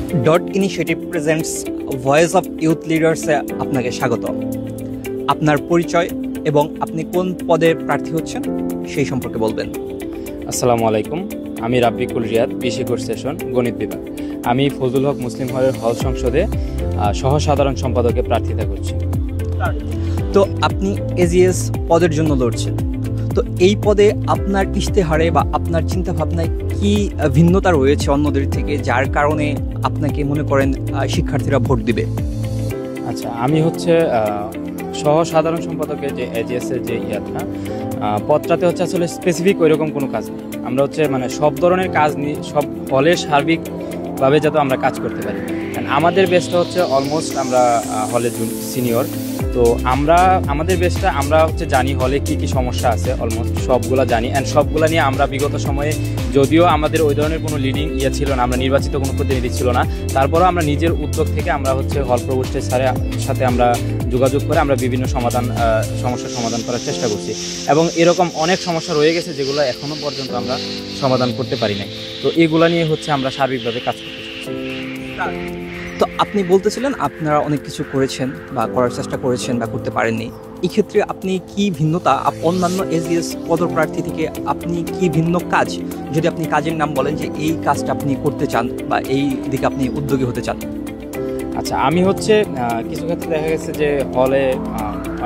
Dot initiative presents voice of youth লিডার্সে আপনাকে স্বাগত। আপনার পরিচয় এবং আপনি কোন পদে প্রার্থী হচ্ছেন সেই সম্পর্কে বলবেন। আসসালামু আলাইকুম, আমি রাব্বিকুল রিয়াদ, বিশি কোর্স সেশন, গণিত বিভাগ। আমি ফজলুল হক মুসলিম হলের হল সংসদে সহ সাধারণ সম্পাদকে প্রার্থিতা করছি। তো আপনি এজিএস পদের জন্য লড়ছেন, তো এই পদে আপনার ইশতেহারে বা আপনার চিন্তাভাবনায় কি ভিন্নতা রয়েছে অন্যদের থেকে, যার কারণে আপনাকে মনে করেন শিক্ষার্থীরা ভোট দিবে? আচ্ছা, আমি হচ্ছে সহ সাধারণ সম্পাদকের যে এজিএসের যে পদটাতে হচ্ছে আসলে স্পেসিফিক ওইরকম কোনো কাজ নেই। আমরা হচ্ছে মানে সব ধরনের কাজ নিয়ে সব হলে সার্বিকভাবে যাতে আমরা কাজ করতে পারি। আমাদের বেসটা হচ্ছে অলমোস্ট আমরা হলে সিনিয়র, তো আমাদের বেসটা আমরা হচ্ছে জানি হলে কি কি সমস্যা আছে, অলমোস্ট সবগুলা জানি। অ্যান্ড সবগুলা নিয়ে আমরা বিগত সময়ে, যদিও আমাদের ওই ধরনের কোনো লিডিং ছিল না, আমরা নির্বাচিত কোনো প্রতিনিধি ছিল না, তারপরেও আমরা নিজের উদ্যোগ থেকে আমরা হচ্ছে হল প্রভোস্টের স্যারের সাথে আমরা যোগাযোগ করে আমরা বিভিন্ন সমস্যার সমাধান করার চেষ্টা করছি। এবং এরকম অনেক সমস্যা রয়ে গেছে যেগুলো এখনও পর্যন্ত আমরা সমাধান করতে পারি নাই। তো এগুলা নিয়ে হচ্ছে আমরা সার্বিকভাবে কাজ করতে চাচ্ছি। তো আপনি বলতেছিলেন আপনারা অনেক কিছু করেছেন বা করার চেষ্টা করেছেন বা করতে পারেননি। এই ক্ষেত্রে আপনি কি ভিন্নতা অন্যান্য এজিএস পদপ্রার্থী থেকে, আপনি কি ভিন্ন কাজ, যদি আপনি কাজের নাম বলেন যে এই কাজটা আপনি করতে চান বা এই দিকে আপনি উদ্যোগী হতে চান? আচ্ছা, আমি হচ্ছে কিছু ক্ষেত্রে দেখা গেছে যে হলে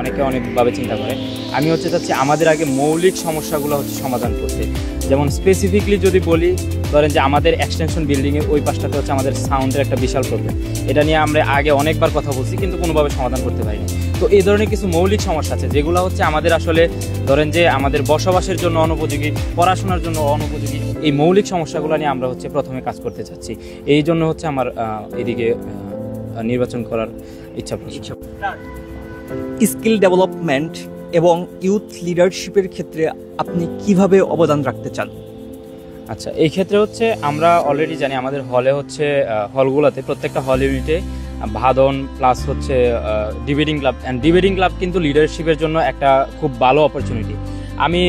অনেকে অনেকভাবে চিন্তা করে। আমি হচ্ছে চাচ্ছি আমাদের আগে মৌলিক সমস্যাগুলো হচ্ছে সমাধান করতে। যেমন স্পেসিফিকলি যদি বলি, ধরেন যে আমাদের এক্সটেনশন বিল্ডিংয়ে ওই পাশটাতে হচ্ছে আমাদের সাউন্ডের একটা বিশাল প্রবলেম। এটা নিয়ে আমরা আগে অনেকবার কথা বলছি, কিন্তু কোনোভাবে সমাধান করতে পারিনি। তো এই ধরনের কিছু মৌলিক সমস্যা আছে যেগুলো হচ্ছে আমাদের আসলে ধরেন যে আমাদের বসবাসের জন্য অনুপযোগী, পড়াশোনার জন্য অনুপযোগী। এই মৌলিক সমস্যাগুলো নিয়ে আমরা হচ্ছে প্রথমে কাজ করতে চাচ্ছি। এই জন্য হচ্ছে আমার এদিকে নির্বাচন করার ইচ্ছা। স্কিল ডেভেলপমেন্ট এবং ইউথ লিডারশিপের ক্ষেত্রে আপনি কিভাবে অবদান রাখতে চান? আচ্ছা, এই ক্ষেত্রে হচ্ছে আমরা অলরেডি জানি আমাদের হলে হচ্ছে হলগুলোতে প্রত্যেকটা হল ইউনিটে ভাদন প্লাস হচ্ছে debating club. And debating club কিন্তু লিডারশিপের জন্য একটা খুব ভালো অপরচুনিটি। আমি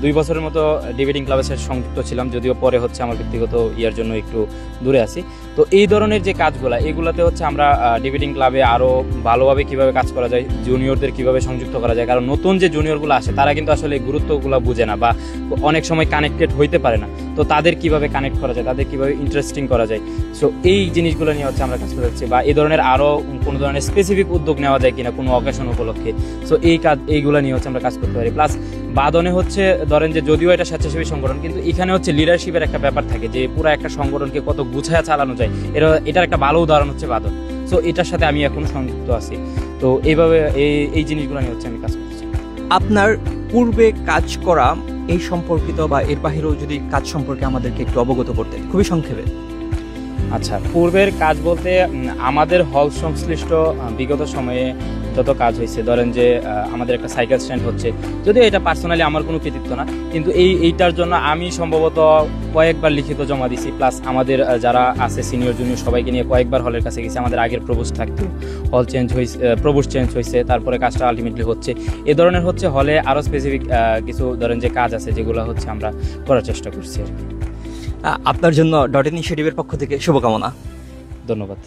2 বছরের মতো ডিবেটিং ক্লাবের সাথে সংযুক্ত ছিলাম, যদিও পরে হচ্ছে আমার ব্যক্তিগত ইয়ার জন্য একটু দূরে আছি। তো এই ধরনের যে কাজগুলো, এগুলোতে হচ্ছে আমরা ডিবেটিং ক্লাবে আরও ভালোভাবে কীভাবে কাজ করা যায়, জুনিয়রদের কীভাবে সংযুক্ত করা যায়। কারণ নতুন যে জুনিয়রগুলো আসে তারা কিন্তু আসলে গুরুত্বগুলো বুঝে না বা অনেক সময় কানেক্টেড হইতে পারে না। তো তাদের কিভাবে কানেক্ট করা যায়, তাদের কীভাবে ইন্টারেস্টিং করা যায়, সো এই জিনিসগুলো নিয়ে হচ্ছে আমরা কাজ করে যাচ্ছি। বা এই ধরনের আরও কোনো ধরনের স্পেসিফিক উদ্যোগ নেওয়া যায় কিনা কোনো অকেশন উপলক্ষে, সো এইগুলো নিয়ে হচ্ছে আমরা কাজ করতে পারি। প্লাস বাদনে হচ্ছে ধরেন যে যদিও এটা স্বেচ্ছাসেবী সংগঠন, কিন্তু এখানে হচ্ছে লিডারশিপের একটা ব্যাপার থাকে যে পুরো একটা সংগঠনকে কত গুছায়া চালানো যায়, এটার একটা ভালো উদাহরণ হচ্ছে বাদন। সো এটার সাথে আমি এখন সংযুক্ত আছি। তো এইভাবে এই জিনিসগুলো নিয়ে হচ্ছে আমি কাজ করছি। আপনার পূর্বে কাজ করা এই সম্পর্কিত বা এর বাহিরেও যদি কাজ সম্পর্কে আমাদেরকে একটু অবগত করতেন, খুবই সংক্ষেপে। আচ্ছা, পূর্বের কাজ বলতে আমাদের হল সংশ্লিষ্ট বিগত সময়ে যত কাজ হয়েছে, ধরেন যে আমাদের একটা সাইকেল স্ট্যান্ড হচ্ছে, যদিও এটা পার্সোনালি আমার কোনো কৃতিত্ব না, কিন্তু এইটার জন্য আমি সম্ভবত কয়েকবার লিখিত জমা দিছি। প্লাস আমাদের যারা আছে সিনিয়র জুনিয়র সবাইকে নিয়ে কয়েকবার হলের কাছে গেছি। আমাদের আগের প্রবোস্ট থাকতো, হল চেঞ্জ হয়েছে, প্রবোস্ট চেঞ্জ হয়েছে, তারপরে কাজটা আলটিমেটলি হচ্ছে। এ ধরনের হচ্ছে হলে আরও স্পেসিফিক কিছু ধরেন যে কাজ আছে যেগুলো হচ্ছে আমরা করার চেষ্টা করছি আর কি। আপনার জন্য ডট ইনিশিয়েটিভের পক্ষ থেকে শুভকামনা। ধন্যবাদ।